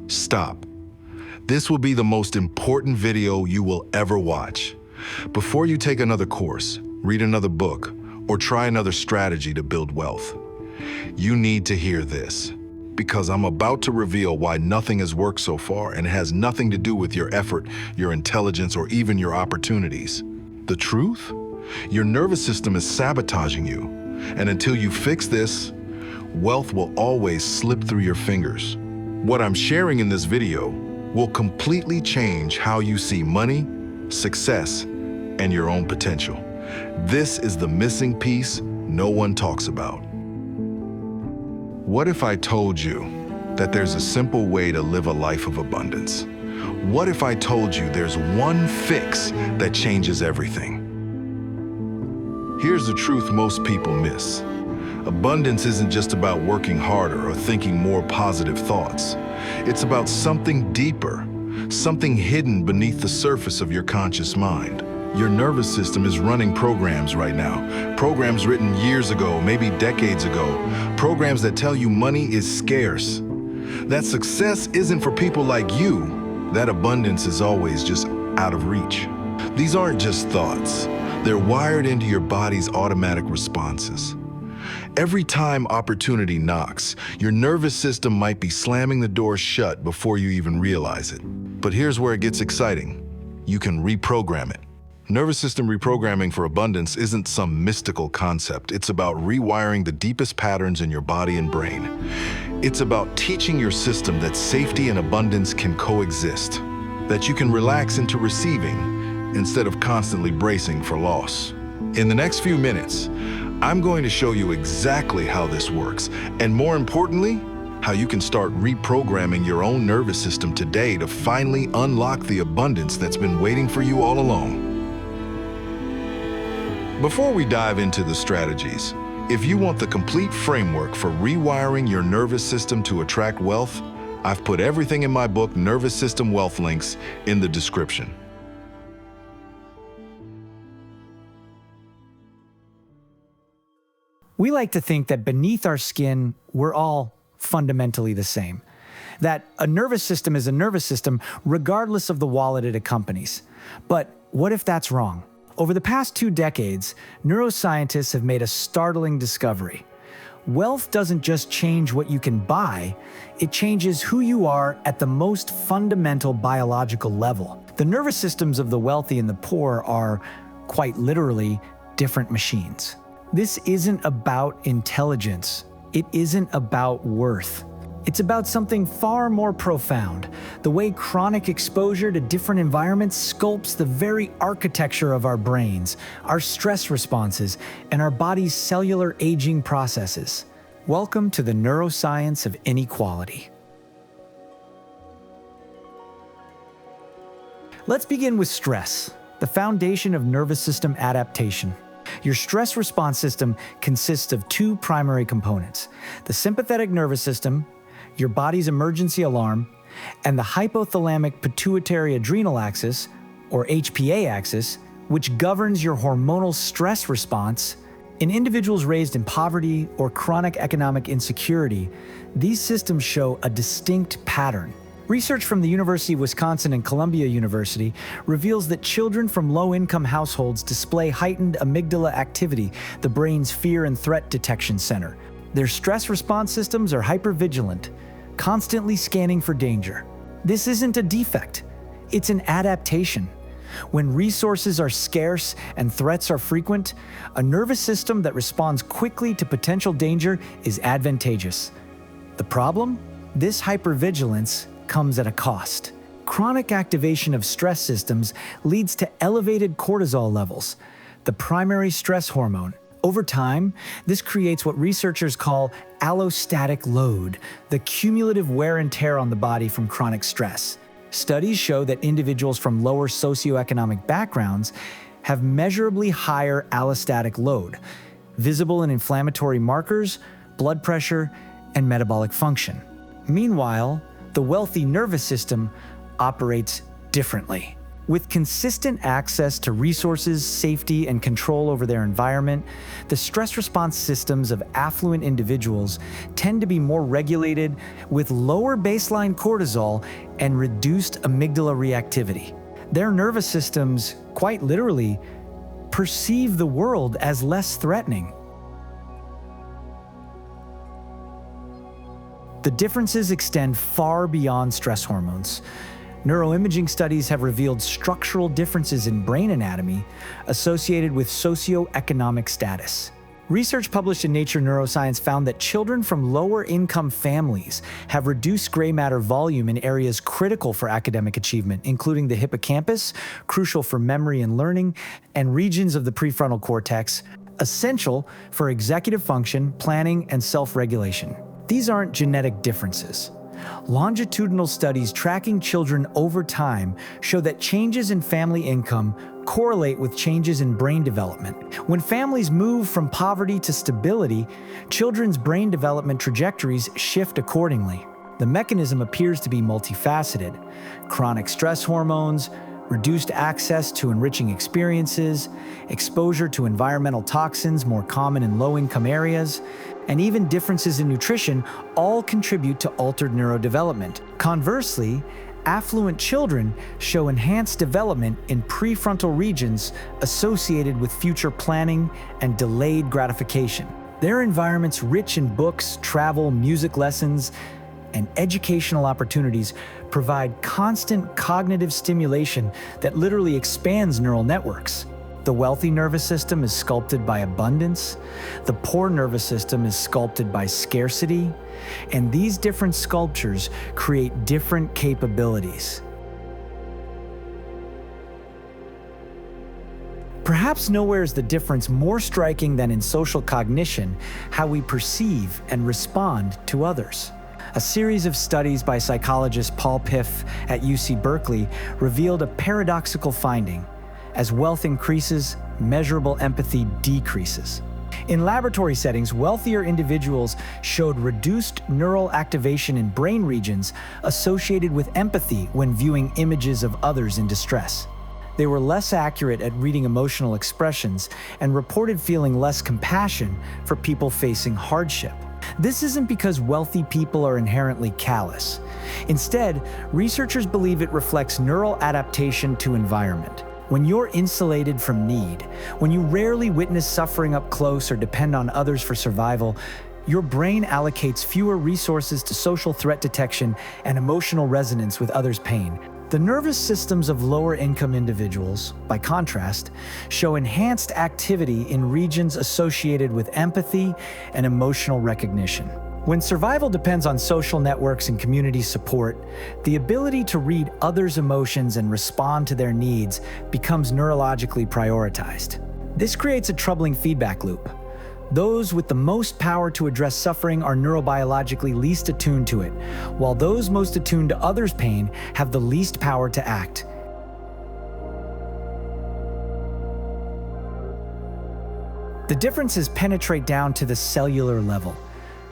Stop. This will be the most important video you will ever watch. Before you take another course, read another book, or try another strategy to build wealth, you need to hear this, because I'm about to reveal why nothing has worked so far, and it has nothing to do with your effort, your intelligence, or even your opportunities. The truth? Your nervous system is sabotaging you, and until you fix this, wealth will always slip through your fingers. What I'm sharing in this video will completely change how you see money, success, and your own potential. This is the missing piece no one talks about. What if I told you that there's a simple way to live a life of abundance? What if I told you there's one fix that changes everything? Here's the truth most people miss. Abundance isn't just about working harder or thinking more positive thoughts. It's about something deeper, something hidden beneath the surface of your conscious mind. Your nervous system is running programs right now, programs written years ago, maybe decades ago, programs that tell you money is scarce, that success isn't for people like you, that abundance is always just out of reach. These aren't just thoughts. They're wired into your body's automatic responses. Every time opportunity knocks, your nervous system might be slamming the door shut before you even realize it. But here's where it gets exciting. You can reprogram it. Nervous system reprogramming for abundance isn't some mystical concept. It's about rewiring the deepest patterns in your body and brain. It's about teaching your system that safety and abundance can coexist, that you can relax into receiving instead of constantly bracing for loss. In the next few minutes, I'm going to show you exactly how this works, and more importantly, how you can start reprogramming your own nervous system today to finally unlock the abundance that's been waiting for you all along. Before we dive into the strategies, if you want the complete framework for rewiring your nervous system to attract wealth, I've put everything in my book, Nervous System Wealth links, in the description. We like to think that beneath our skin, we're all fundamentally the same. That a nervous system is a nervous system regardless of the wallet it accompanies. But what if that's wrong? Over the past 2 decades, neuroscientists have made a startling discovery. Wealth doesn't just change what you can buy, it changes who you are at the most fundamental biological level. The nervous systems of the wealthy and the poor are, quite literally, different machines. This isn't about intelligence. It isn't about worth. It's about something far more profound, the way chronic exposure to different environments sculpts the very architecture of our brains, our stress responses, and our body's cellular aging processes. Welcome to the neuroscience of inequality. Let's begin with stress, the foundation of nervous system adaptation. Your stress response system consists of 2 primary components: the sympathetic nervous system, your body's emergency alarm, and the hypothalamic pituitary adrenal axis, or HPA axis, which governs your hormonal stress response. In individuals raised in poverty or chronic economic insecurity, these systems show a distinct pattern. Research from the University of Wisconsin and Columbia University reveals that children from low-income households display heightened amygdala activity, the brain's fear and threat detection center. Their stress response systems are hypervigilant, constantly scanning for danger. This isn't a defect, it's an adaptation. When resources are scarce and threats are frequent, a nervous system that responds quickly to potential danger is advantageous. The problem? This hypervigilance comes at a cost. Chronic activation of stress systems leads to elevated cortisol levels, the primary stress hormone. Over time, this creates what researchers call allostatic load, the cumulative wear and tear on the body from chronic stress. Studies show that individuals from lower socioeconomic backgrounds have measurably higher allostatic load, visible in inflammatory markers, blood pressure, and metabolic function. Meanwhile, the wealthy nervous system operates differently. With consistent access to resources, safety, and control over their environment, the stress response systems of affluent individuals tend to be more regulated with lower baseline cortisol and reduced amygdala reactivity. Their nervous systems, quite literally, perceive the world as less threatening. The differences extend far beyond stress hormones. Neuroimaging studies have revealed structural differences in brain anatomy associated with socioeconomic status. Research published in Nature Neuroscience found that children from lower-income families have reduced gray matter volume in areas critical for academic achievement, including the hippocampus, crucial for memory and learning, and regions of the prefrontal cortex, essential for executive function, planning, and self-regulation. These aren't genetic differences. Longitudinal studies tracking children over time show that changes in family income correlate with changes in brain development. When families move from poverty to stability, children's brain development trajectories shift accordingly. The mechanism appears to be multifaceted. Chronic stress hormones, reduced access to enriching experiences, exposure to environmental toxins more common in low-income areas, and even differences in nutrition all contribute to altered neurodevelopment. Conversely, affluent children show enhanced development in prefrontal regions associated with future planning and delayed gratification. Their environments rich in books, travel, music lessons, and educational opportunities provide constant cognitive stimulation that literally expands neural networks. The wealthy nervous system is sculpted by abundance, the poor nervous system is sculpted by scarcity, and these different sculptures create different capabilities. Perhaps nowhere is the difference more striking than in social cognition, how we perceive and respond to others. A series of studies by psychologist Paul Piff at UC Berkeley revealed a paradoxical finding. As wealth increases, measurable empathy decreases. In laboratory settings, wealthier individuals showed reduced neural activation in brain regions associated with empathy when viewing images of others in distress. They were less accurate at reading emotional expressions and reported feeling less compassion for people facing hardship. This isn't because wealthy people are inherently callous. Instead, researchers believe it reflects neural adaptation to environment. When you're insulated from need, when you rarely witness suffering up close or depend on others for survival, your brain allocates fewer resources to social threat detection and emotional resonance with others' pain. The nervous systems of lower-income individuals, by contrast, show enhanced activity in regions associated with empathy and emotional recognition. When survival depends on social networks and community support, the ability to read others' emotions and respond to their needs becomes neurologically prioritized. This creates a troubling feedback loop. Those with the most power to address suffering are neurobiologically least attuned to it, while those most attuned to others' pain have the least power to act. The differences penetrate down to the cellular level.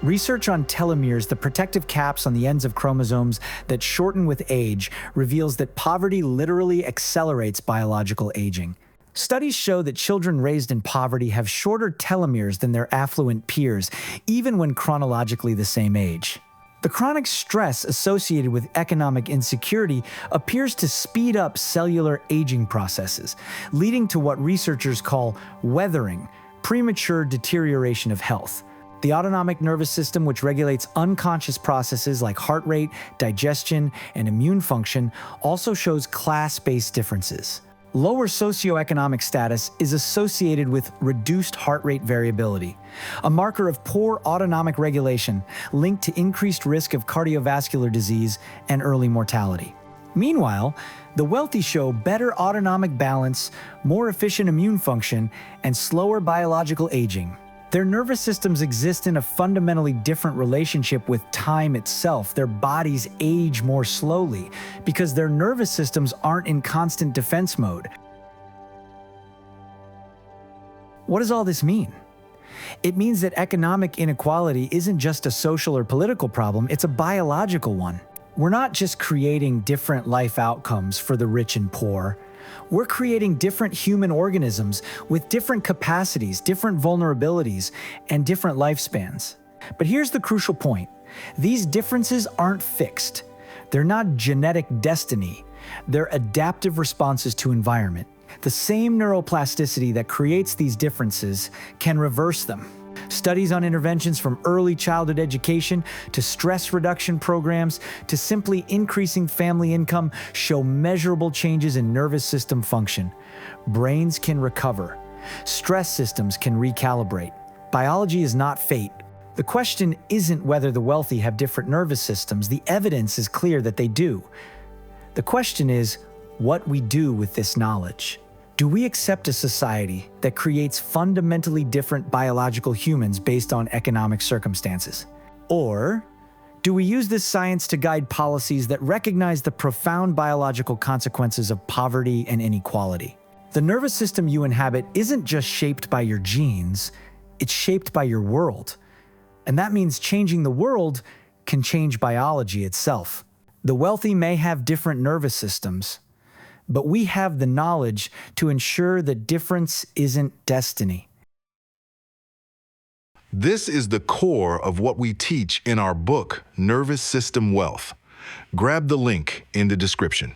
Research on telomeres, the protective caps on the ends of chromosomes that shorten with age, reveals that poverty literally accelerates biological aging. Studies show that children raised in poverty have shorter telomeres than their affluent peers, even when chronologically the same age. The chronic stress associated with economic insecurity appears to speed up cellular aging processes, leading to what researchers call weathering, premature deterioration of health. The autonomic nervous system, which regulates unconscious processes like heart rate, digestion, and immune function, also shows class-based differences. Lower socioeconomic status is associated with reduced heart rate variability, a marker of poor autonomic regulation linked to increased risk of cardiovascular disease and early mortality. Meanwhile, the wealthy show better autonomic balance, more efficient immune function, and slower biological aging. Their nervous systems exist in a fundamentally different relationship with time itself. Their bodies age more slowly because their nervous systems aren't in constant defense mode. What does all this mean? It means that economic inequality isn't just a social or political problem, it's a biological one. We're not just creating different life outcomes for the rich and poor. We're creating different human organisms with different capacities, different vulnerabilities, and different lifespans. But here's the crucial point. These differences aren't fixed. They're not genetic destiny. They're adaptive responses to environment. The same neuroplasticity that creates these differences can reverse them. Studies on interventions from early childhood education to stress reduction programs to simply increasing family income show measurable changes in nervous system function. Brains can recover. Stress systems can recalibrate. Biology is not fate. The question isn't whether the wealthy have different nervous systems. The evidence is clear that they do. The question is what we do with this knowledge. Do we accept a society that creates fundamentally different biological humans based on economic circumstances? Or do we use this science to guide policies that recognize the profound biological consequences of poverty and inequality? The nervous system you inhabit isn't just shaped by your genes, it's shaped by your world. And that means changing the world can change biology itself. The wealthy may have different nervous systems, but we have the knowledge to ensure that difference isn't destiny. This is the core of what we teach in our book, Nervous System Wealth. Grab the link in the description.